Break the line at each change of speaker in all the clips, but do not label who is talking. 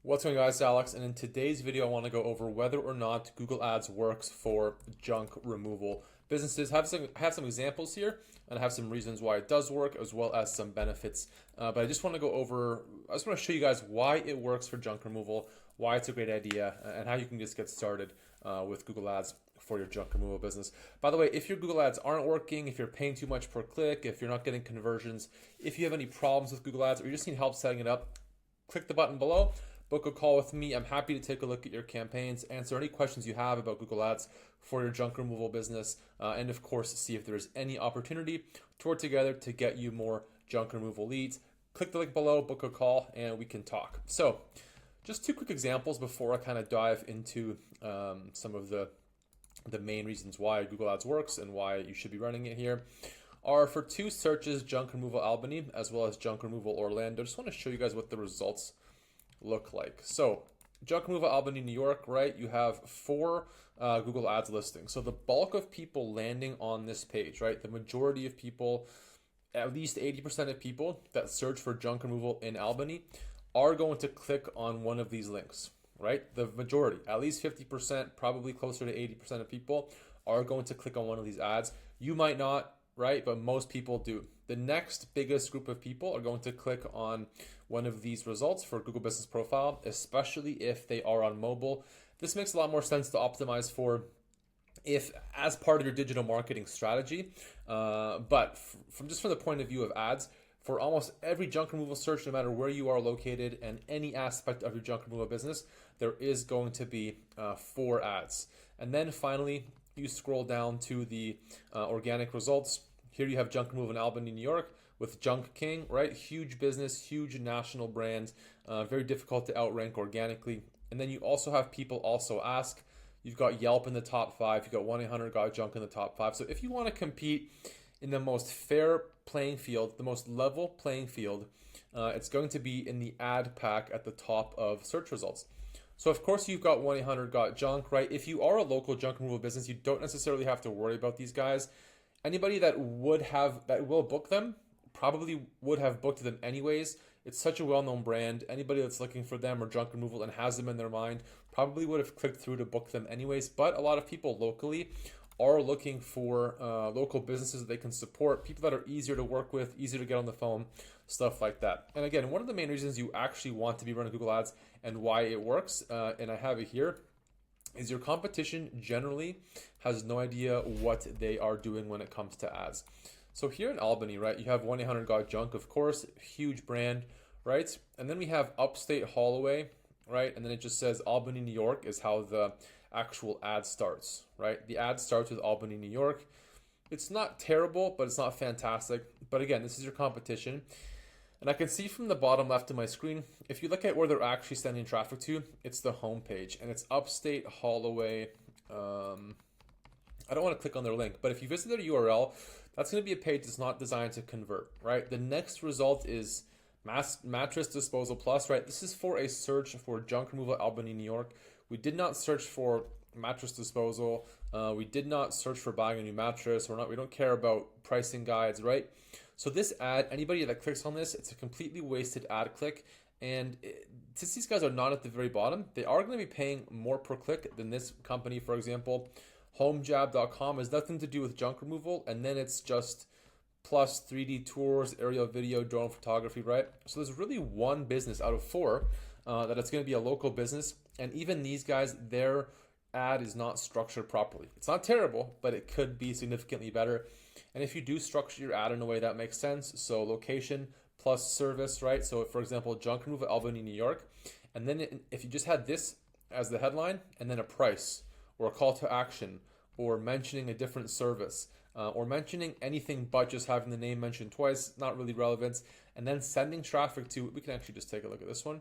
What's going on, guys? It's Alex, and in today's video I want to go over whether or not Google Ads works for junk removal businesses. I have some examples here, and I have some reasons why it does work, as well as some benefits. But I just want to show you guys why it works for junk removal, why it's a great idea, and how you can just get started with Google Ads for your junk removal business. By the way, if your Google Ads aren't working, if you're paying too much per click, if you're not getting conversions, if you have any problems with Google Ads, or you just need help setting it up, click the button below. Book a call with me. I'm happy to take a look at your campaigns, answer any questions you have about Google Ads for your junk removal business, and of course, see if there's any opportunity to work together to get you more junk removal leads. Click the link below, book a call, and we can talk. So, just two quick examples before I kind of dive into some of the main reasons why Google Ads works and why you should be running it here are for two searches, junk removal Albany as well as junk removal Orlando. I just want to show you guys what the results look like. So junk removal Albany, New York, right? You have four Google Ads listings. So the bulk of people landing on this page, right? The majority of people, at least 80% of people that search for junk removal in Albany are going to click on one of these links, right? The majority, at least 50%, probably closer to 80% of people are going to click on one of these ads. You might not, right? But most people do. The next biggest group of people are going to click on one of these results for Google Business Profile, especially if they are on mobile. This makes a lot more sense to optimize for if as part of your digital marketing strategy. But from the point of view of ads, for almost every junk removal search, no matter where you are located and any aspect of your junk removal business, there is going to be four ads. And then finally, you scroll down to the organic results. Here you have junk removal in Albany, New York with Junk King, right? Huge business, huge national brand, very difficult to outrank organically. And then you also have people also ask. You've got Yelp in the top 5. You've got 1-800-GOT-JUNK in the top 5. So if you want to compete in the most fair playing field, the most level playing field, it's going to be in the ad pack at the top of search results. So of course you've got 1-800-GOT-JUNK, right? If you are a local junk removal business, you don't necessarily have to worry about these guys. Anybody that will book them probably would have booked them anyways. It's such a well-known brand. Anybody that's looking for them or junk removal and has them in their mind probably would have clicked through to book them anyways. But a lot of people locally are looking for local businesses that they can support, people that are easier to work with, easier to get on the phone, stuff like that. And again, one of the main reasons you actually want to be running Google Ads and why it works, and I have it here, is your competition generally has no idea what they are doing when it comes to ads. So here in Albany, right, you have 1-800-GOT-JUNK, of course, huge brand, right? And then we have Upstate Holloway, right? And then it just says Albany, New York is how the actual ad starts, right? The ad starts with Albany, New York. It's not terrible, but it's not fantastic. But again, this is your competition. And I can see from the bottom left of my screen, if you look at where they're actually sending traffic to, it's the home page, and it's Upstate Holloway. I don't want to click on their link, but if you visit their URL, that's going to be a page that's not designed to convert, right? The next result is Mattress Disposal Plus, right? This is for a search for junk removal Albany, New York. We did not search for mattress disposal. We did not search for buying a new mattress. We don't care about pricing guides, right? So this ad, anybody that clicks on this, it's a completely wasted ad click. And since these guys are not at the very bottom, they are going to be paying more per click than this company, for example. HomeJab.com has nothing to do with junk removal, and then it's just plus 3D tours, aerial video, drone photography, right? So there's really one business out of four that it's going to be a local business. And even these guys, their ad is not structured properly. It's not terrible, but it could be significantly better. And if you do structure your ad in a way that makes sense, so location plus service, right? So for example, junk removal Albany, New York, and then if you just had this as the headline and then a price or a call to action or mentioning a different service or mentioning anything but just having the name mentioned twice, not really relevant, and then sending traffic to, we can actually just take a look at this one,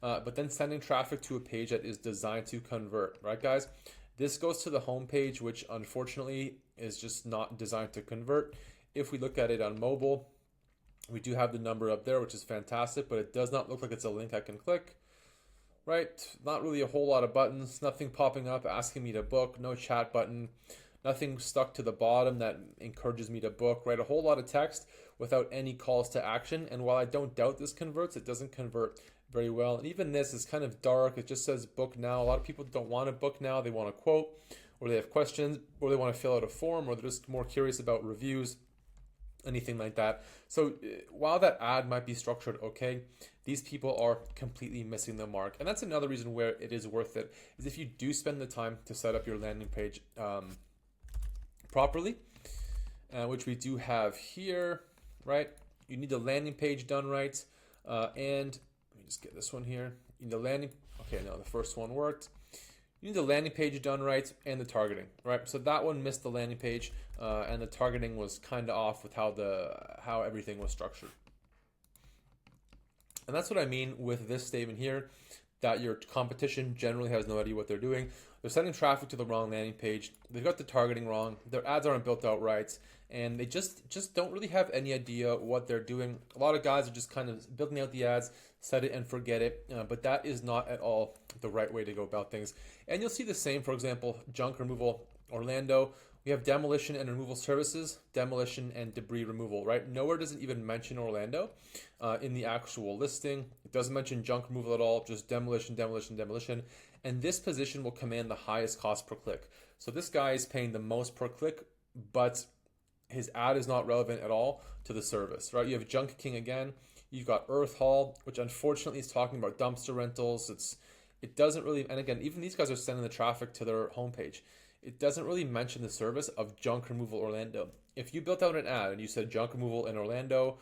but then sending traffic to a page that is designed to convert, right guys? This goes to the home page, which unfortunately is just not designed to convert. If we look at it on mobile, we do have the number up there, which is fantastic, but it does not look like it's a link I can click, right? Not really a whole lot of buttons, nothing popping up asking me to book, no chat button, nothing stuck to the bottom that encourages me to book, right? A whole lot of text without any calls to action. And while I don't doubt this converts, it doesn't convert very well. And even this is kind of dark. It just says book now. A lot of people don't want to book now. They want to quote, or they have questions, or they want to fill out a form, or they're just more curious about reviews, anything like that. So while that ad might be structured okay, these people are completely missing the mark. And that's another reason where it is worth it, is if you do spend the time to set up your landing page properly, which we do have here, right? You need the landing page done right. And let me just get this one here. You need the landing, okay, no, the first one worked. You need the landing page done right and the targeting, right? So that one missed the landing page, and the targeting was kind of off with how everything was structured. And that's what I mean with this statement here, that your competition generally has no idea what they're doing. They're sending traffic to the wrong landing page. They've got the targeting wrong. Their ads aren't built out right, and they just don't really have any idea what they're doing. A lot of guys are just kind of building out the ads, set it and forget it, but that is not at all the right way to go about things. And you'll see the same, for example, junk removal, Orlando. We have demolition and removal services, demolition and debris removal, right? Nowhere does it even mention Orlando in the actual listing. It doesn't mention junk removal at all, just demolition, demolition, demolition. And this position will command the highest cost per click. So this guy is paying the most per click, but his ad is not relevant at all to the service, right? You have Junk King again. You've got Earth Haul, which unfortunately is talking about dumpster rentals. It doesn't really, and again, even these guys are sending the traffic to their homepage. It doesn't really mention the service of junk removal Orlando. If you built out an ad and you said junk removal in Orlando,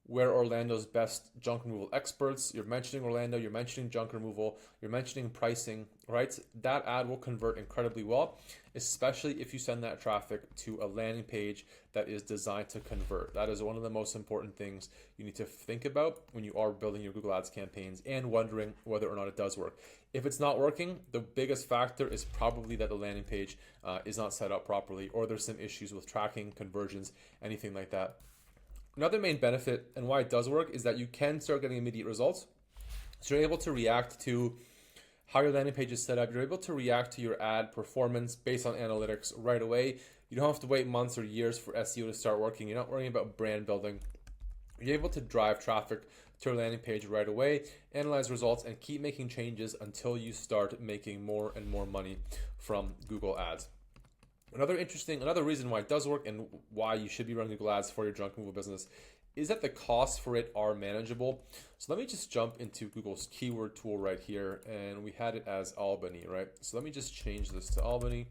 we're Orlando's best junk removal experts, you're mentioning Orlando, you're mentioning junk removal, you're mentioning pricing, right? That ad will convert incredibly well, especially if you send that traffic to a landing page that is designed to convert. That is one of the most important things you need to think about when you are building your Google Ads campaigns and wondering whether or not it does work. If it's not working, the biggest factor is probably that the landing page is not set up properly, or there's some issues with tracking, conversions, anything like that. Another main benefit and why it does work is that you can start getting immediate results. So you're able to react to how your landing page is set up. You're able to react to your ad performance based on analytics right away. You don't have to wait months or years for SEO to start working. You're not worrying about brand building. You're able to drive traffic to your landing page right away, analyze results, and keep making changes until you start making more and more money from Google Ads. Another reason why it does work and why you should be running Google Ads for your junk removal business is that the costs for it are manageable. So let me just jump into Google's keyword tool right here, and we had it as Albany, right? So let me just change this to Albany,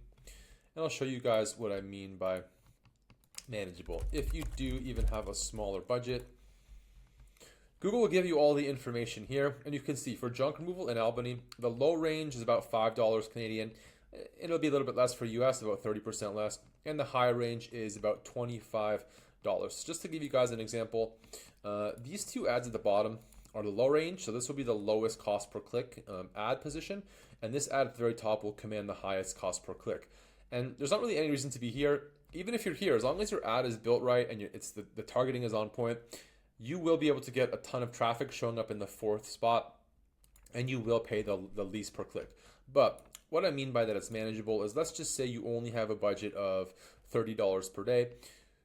and I'll show you guys what I mean by manageable. If you do even have a smaller budget, Google will give you all the information here, and you can see for junk removal in Albany, the low range is about $5 Canadian. It'll be a little bit less for US, about 30% less, and the high range is about $25. Just to give you guys an example, these two ads at the bottom are the low range, so this will be the lowest cost per click ad position, and this ad at the very top will command the highest cost per click. And there's not really any reason to be here. Even if you're here, as long as your ad is built right and the targeting is on point, you will be able to get a ton of traffic showing up in the fourth spot, and you will pay the least per click. But what I mean by that it's manageable is, let's just say you only have a budget of $30 per day.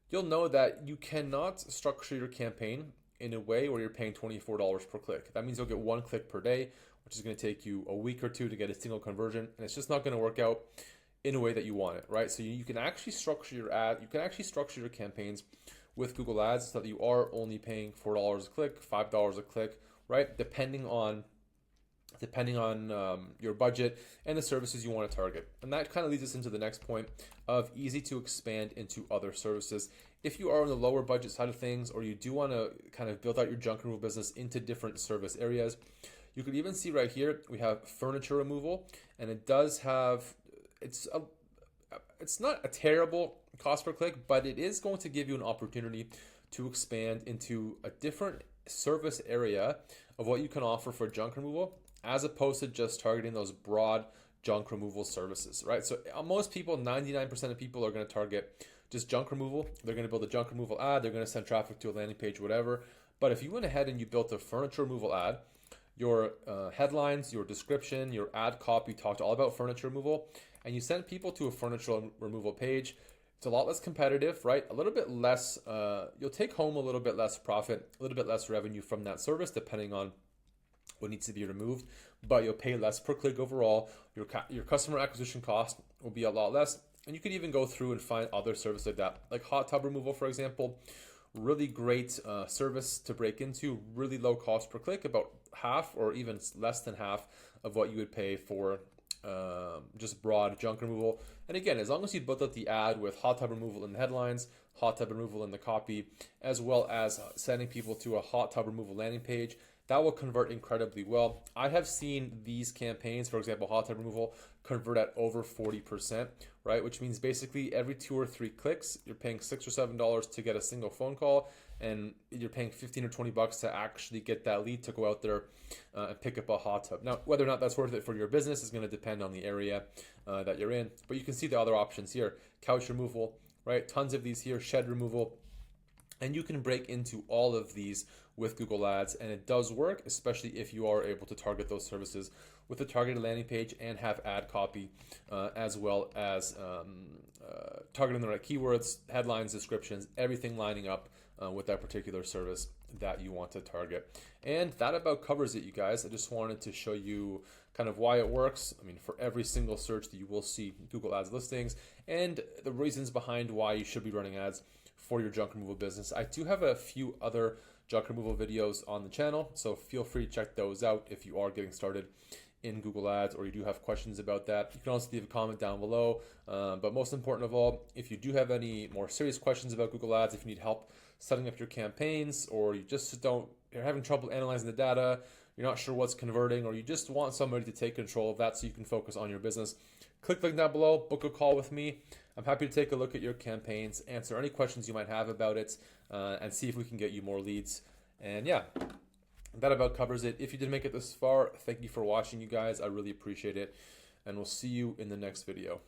You'll know that you cannot structure your campaign in a way where you're paying $24 per click. That means you'll get one click per day, which is going to take you a week or two to get a single conversion, and it's just not going to work out in a way that you want it, right? So you can actually structure your ad, you can actually structure your campaigns with Google Ads so that you are only paying $4 a click, $5 a click, right? Depending on your budget and the services you want to target. And that kind of leads us into the next point of easy to expand into other services. If you are on the lower budget side of things, or you do want to kind of build out your junk removal business into different service areas, you could even see right here, we have furniture removal, and it does have, it's not a terrible cost per click, but it is going to give you an opportunity to expand into a different service area of what you can offer for junk removal, as opposed to just targeting those broad junk removal services, right? So most people, 99% of people, are going to target just junk removal. They're going to build a junk removal ad. They're going to send traffic to a landing page, whatever. But if you went ahead and you built a furniture removal ad, your headlines, your description, your ad copy talked all about furniture removal, and you sent people to a furniture removal page, it's a lot less competitive, right? A little bit less, you'll take home a little bit less profit, a little bit less revenue from that service, depending on what needs to be removed, but you'll pay less per click overall. Your customer acquisition cost will be a lot less, and you could even go through and find other services like that, like hot tub removal, for example. Really great service to break into, really low cost per click, about half or even less than half of what you would pay for just broad junk removal. And again, as long as you build up the ad with hot tub removal in the headlines, hot tub removal in the copy, as well as sending people to a hot tub removal landing page, that will convert incredibly well. I have seen these campaigns, for example, hot tub removal, convert at over 40%, right? Which means basically every 2 or 3 clicks, you're paying $6 or $7 to get a single phone call, and you're paying 15 or 20 bucks to actually get that lead to go out there and pick up a hot tub. Now, whether or not that's worth it for your business is going to depend on the area that you're in, but you can see the other options here. Couch removal, right? Tons of these here, shed removal. And you can break into all of these with Google Ads, and it does work, especially if you are able to target those services with a targeted landing page and have ad copy, as well as targeting the right keywords, headlines, descriptions, everything lining up with that particular service that you want to target. And that about covers it, you guys. I just wanted to show you kind of why it works. I mean, for every single search that you will see Google Ads listings, and the reasons behind why you should be running ads for your junk removal business. I do have a few other junk removal videos on the channel, so feel free to check those out if you are getting started in Google Ads or you do have questions about that. You can also leave a comment down below, but most important of all, if you do have any more serious questions about Google Ads, if you need help setting up your campaigns, or you're having trouble analyzing the data, you're not sure what's converting, or you just want somebody to take control of that so you can focus on your business, click the link down below, book a call with me. I'm happy to take a look at your campaigns, answer any questions you might have about it, and see if we can get you more leads. And yeah, that about covers it. If you did make it this far, thank you for watching, you guys. I really appreciate it, and we'll see you in the next video.